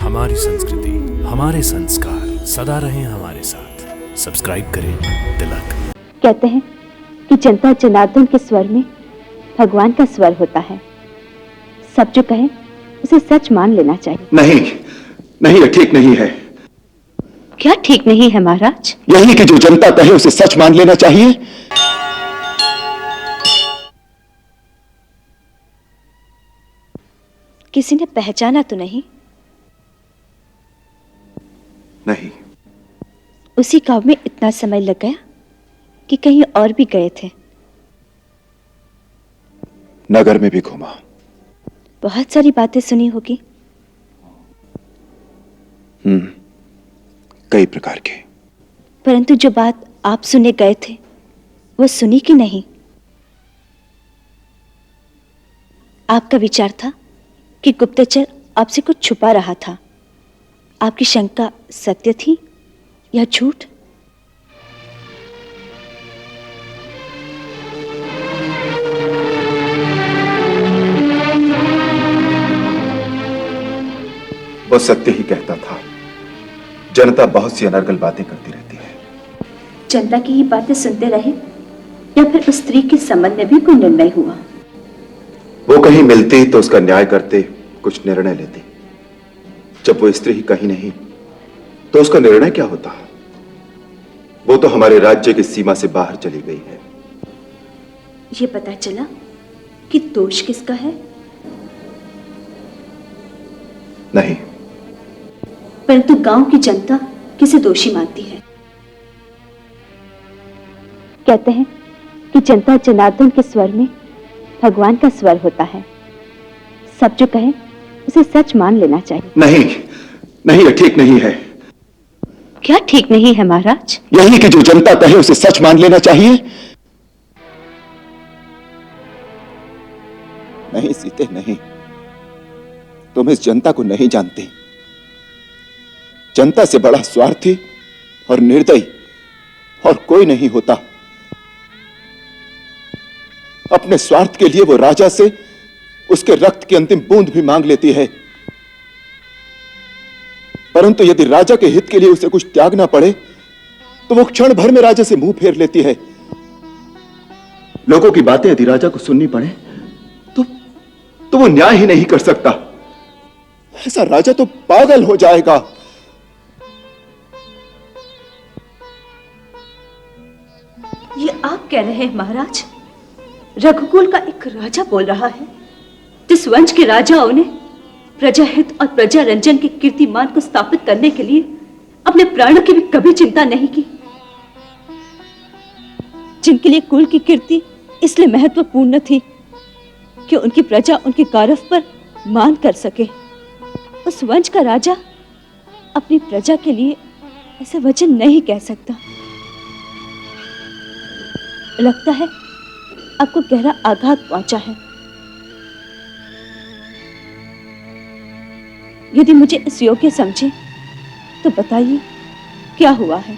हमारी संस्कृति, हमारे संस्कार सदा रहें हमारे साथ। सब्सक्राइब करें तिलक। कहते हैं कि जनता जनार्दन के स्वर में भगवान का स्वर होता है। सब जो कहें उसे सच मान लेना चाहिए। नहीं नहीं, ये ठीक नहीं है। क्या ठीक नहीं है महाराज? यही कि जो जनता कहे उसे सच मान लेना चाहिए। किसी ने पहचाना तो नहीं? नहीं। उसी गांव में इतना समय लग गया कि कहीं और भी गए थे? नगर में भी घूमा। बहुत सारी बातें सुनी होगी। कई प्रकार के। परंतु जो बात आप सुने गए थे वो सुनी कि नहीं? आपका विचार था कि गुप्तचर आपसे कुछ छुपा रहा था। आपकी शंका सत्य थी या झूठ? वो सत्य ही कहता था। जनता बहुत सी अनर्गल बातें करती रहती है। जनता की ही बातें सुनते रहे या फिर उस स्त्री के संबंध में भी कोई निर्णय हुआ? वो कहीं मिलती तो उसका न्याय करते, कुछ निर्णय लेते। जब वो स्त्री ही कहीं नहीं तो उसका निर्णय क्या होता? वो तो हमारे राज्य की सीमा से बाहर चली गई है। ये पता चला कि दोष किसका है? नहीं। परंतु गांव की जनता किसे दोषी मानती है? कहते हैं कि जनता जनार्दन के स्वर में भगवान का स्वर होता है। सब जो कहें उसे सच मान लेना चाहिए। नहीं नहीं, ये ठीक नहीं है। क्या ठीक नहीं है महाराज? यही कि जो जनता कहे उसे सच मान लेना चाहिए। नहीं सीते, नहीं। तुम इस जनता को नहीं जानते। जनता से बड़ा स्वार्थी और निर्दयी और कोई नहीं होता। अपने स्वार्थ के लिए वो राजा से उसके रक्त की अंतिम बूंद भी मांग लेती है। परंतु यदि राजा के हित के लिए उसे कुछ त्यागना पड़े तो वो क्षण भर में राजा से मुंह फेर लेती है। लोगों की बातें यदि राजा को सुननी पड़े तो वो न्याय ही नहीं कर सकता। ऐसा राजा तो पागल हो जाएगा। ये आप कह रहे हैं महाराज? रघुकुल का एक राजा बोल रहा है जिस वंश के राजाओं ने प्रजाहित और प्रजा रंजन के कीर्तिमान को स्थापित करने के लिए अपने प्राणों की भी कभी चिंता नहीं की, जिनके लिए कुल की कीर्ति इसलिए महत्वपूर्ण थी कि उनकी प्रजा उनके गौरव पर मान कर सके। उस वंश का राजा अपनी प्रजा के लिए ऐसा वचन नहीं कह सकता। लगता है आपको गहरा आघात पहुंचा है। यदि मुझे इस योग्य समझे तो बताइए क्या हुआ है?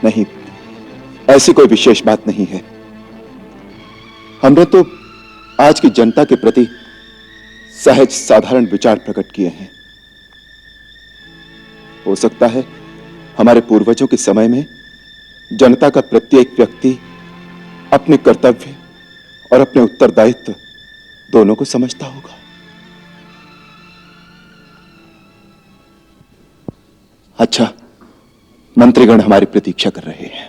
नहीं, ऐसी कोई विशेष बात नहीं है। हमने तो आज की जनता के प्रति सहज साधारण विचार प्रकट किए हैं। हो सकता है हमारे पूर्वजों के समय में जनता का प्रत्येक व्यक्ति अपने कर्तव्य और अपने उत्तरदायित्व दोनों को समझता होगा। अच्छा, मंत्रीगण हमारी प्रतीक्षा कर रहे हैं।